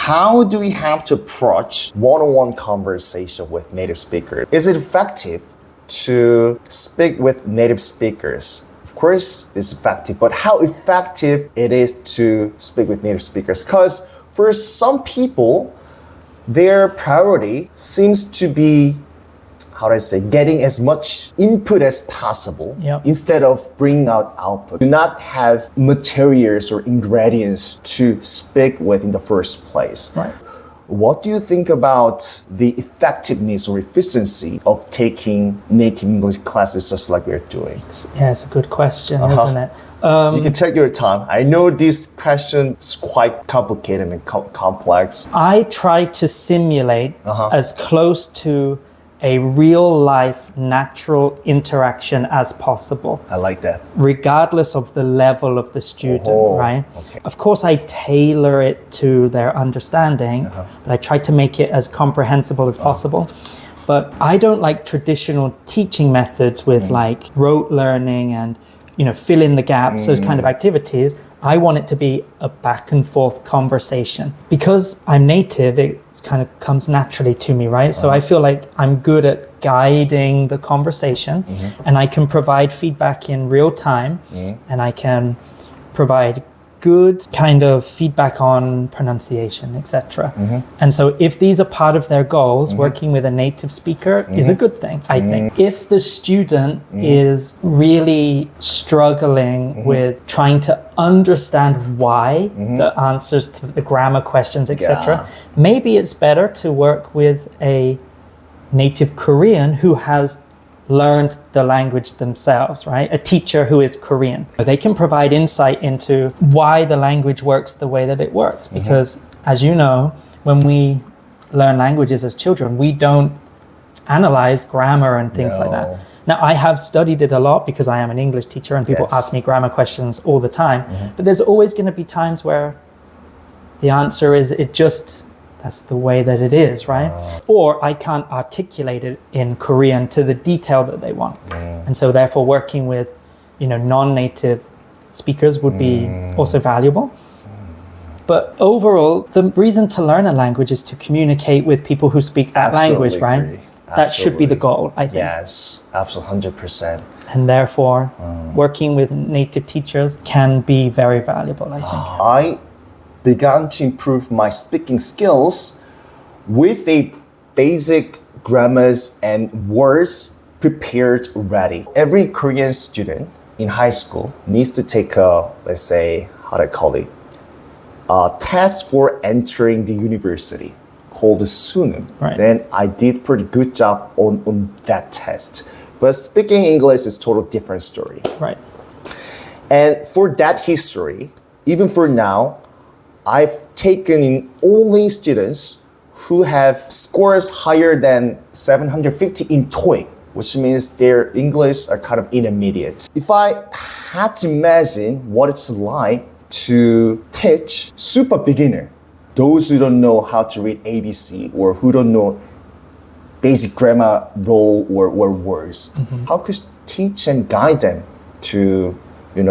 how do we have to approach one-on-one conversation with native speakers? Is it effective to speak with native speakers? Of course, it's effective, but how effective it is to speak with native speakers? Because for some people, their priority seems to be, getting as much input as possible instead of bringing out output. Do not have materials or ingredients to speak with in the first place. Right. What do you think about the effectiveness or efficiency of taking native English classes just like we're doing? Yeah, it's a good question, isn't it? You can take your time. I know this question is quite complicated and complex. I try to simulate as close to a real life natural interaction as possible. I like that. Regardless of the level of the student, right? Okay. Of course, I tailor it to their understanding, but I try to make it as comprehensible as possible. But I don't like traditional teaching methods with like rote learning and fill in the gaps, those kind of activities. I want it to be a back and forth conversation. Because I'm native, it kind of comes naturally to me, right? So I feel like I'm good at guiding the conversation and I can provide feedback in real time and I can provide good kind of feedback on pronunciation, etc. And so if these are part of their goals, working with a native speaker is a good thing, I think. If the student is really struggling with trying to understand why the answers to the grammar questions, etc., maybe it's better to work with a native Korean who has learned the language themselves, right? A teacher who is Korean. They can provide insight into why the language works the way that it works. Because as you know, when we learn languages as children, we don't analyze grammar and things like that. Now, I have studied it a lot because I am an English teacher and people ask me grammar questions all the time. But there's always going to be times where the answer is that's the way that it is, right? Or I can't articulate it in Korean to the detail that they want. And so therefore working with, non-native speakers would be also valuable. But overall, the reason to learn a language is to communicate with people who speak that language, right? That should be the goal, I think. Yes, absolutely, 100%. And therefore, working with native teachers can be very valuable, I think. I began to improve my speaking skills with a basic grammars and words prepared ready. Every Korean student in high school needs to take a test for entering the university called the Sunum. Right. Then I did pretty good job on that test. But speaking English is a totally different story. Right. And for that history, even for now, I've taken in only students who have scores higher than 750 in TOEIC, which means their English are kind of intermediate. If I had to imagine what it's like to teach super beginner, those who don't know how to read ABC or who don't know basic grammar role or words, how could you teach and guide them to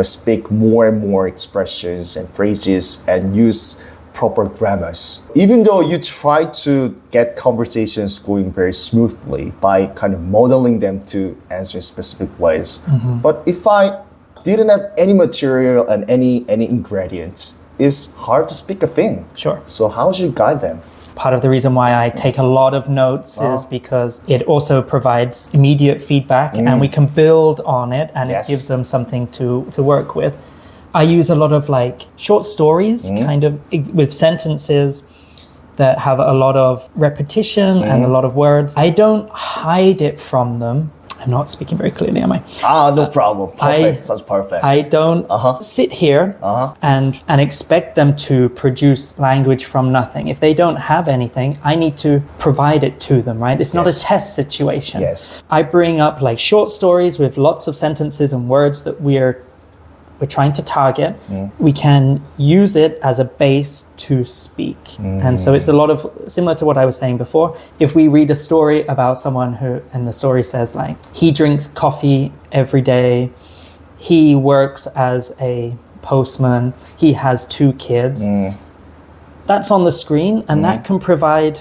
speak more and more expressions and phrases and use proper grammars? Even though you try to get conversations going very smoothly by kind of modeling them to answer in specific ways. But if I didn't have any material and any ingredients, it's hard to speak a thing. Sure. So how should you guide them? Part of the reason why I take a lot of notes is because it also provides immediate feedback and we can build on it and it gives them something to work with. I use a lot of short stories kind of with sentences that have a lot of repetition and a lot of words. I don't hide it from them. I'm not speaking very clearly, am I? No problem. Perfect. Sounds perfect. I don't sit here and expect them to produce language from nothing. If they don't have anything, I need to provide it to them, right? It's not a test situation. Yes. I bring up short stories with lots of sentences and words that we're trying to target. We can use it as a base to speak. And so it's a lot of, similar to what I was saying before, if we read a story about someone who, and the story says he drinks coffee every day, he works as a postman, he has 2 kids, that's on the screen, and that can provide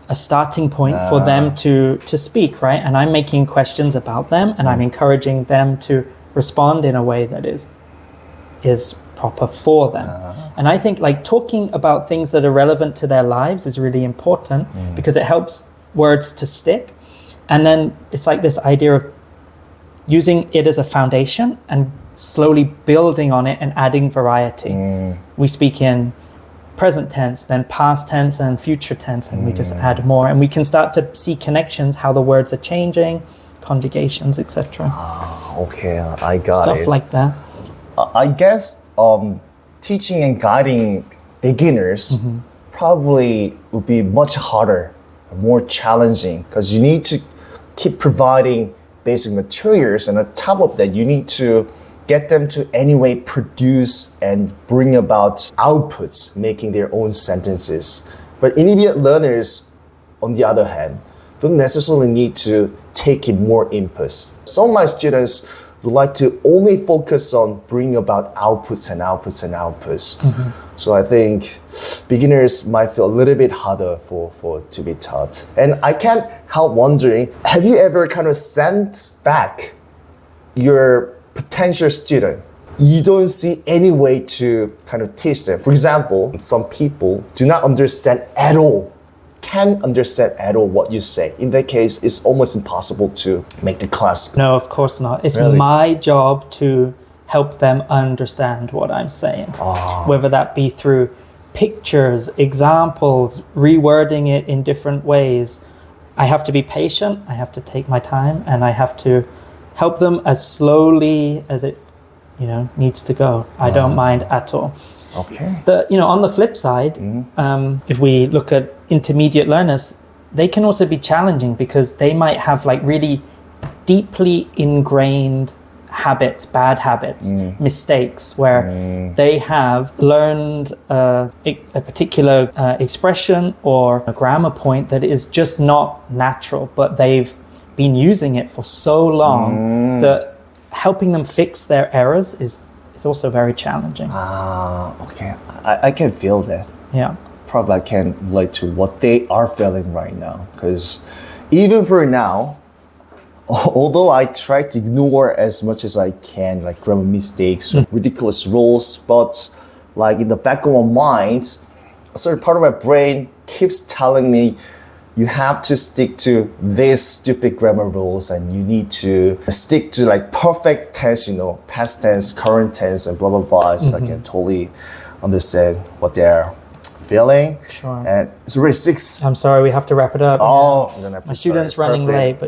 a starting point for them to speak, right? And I'm making questions about them, and I'm encouraging them to respond in a way that is proper for them. And I think like talking about things that are relevant to their lives is really important because it helps words to stick. And then it's like this idea of using it as a foundation and slowly building on it and adding variety. We speak in present tense, then past tense and future tense, and we just add more. And we can start to see connections, how the words are changing, conjugations, etc. Okay, I got Stuff it. like that. I guess teaching and guiding beginners probably would be much harder, more challenging, because you need to keep providing basic materials, and on top of that, you need to get them to anyway produce and bring about outputs, making their own sentences. But intermediate learners, on the other hand, don't necessarily need to take in more inputs. Some of my students would like to only focus on bringing about outputs and outputs and outputs. So I think beginners might feel a little bit harder for to be taught. And I can't help wondering, have you ever kind of sent back your potential student? You don't see any way to kind of teach them. For example, some people do not understand at all, can't understand at all what you say. In that case, it's almost impossible to make the class. No, of course not. It's Really? my job to help them understand what I'm saying, whether that be through pictures, examples, rewording it in different ways. I have to be patient, I have to take my time, and I have to help them as slowly as it, needs to go. I don't mind at all. Okay. On the flip side, if we look at intermediate learners, they can also be challenging because they might have like really deeply ingrained habits, bad habits, mistakes, where they have learned a particular expression or a grammar point that is just not natural, but they've been using it for so long that helping them fix their errors is also very challenging. Okay. I can feel that. Yeah. Probably I can relate to what they are feeling right now. Because even for now, although I try to ignore as much as I can, like grammar mistakes, ridiculous rules, but like in the back of my mind, a certain part of my brain keeps telling me, you have to stick to these stupid grammar rules, and you need to stick to like perfect tense, past tense, current tense, and blah, blah, blah. So I can totally understand what they're feeling. Sure. And it's really 6. I'm sorry, we have to wrap it up. Oh, I'm gonna have to My student's start. running Perfect. late, but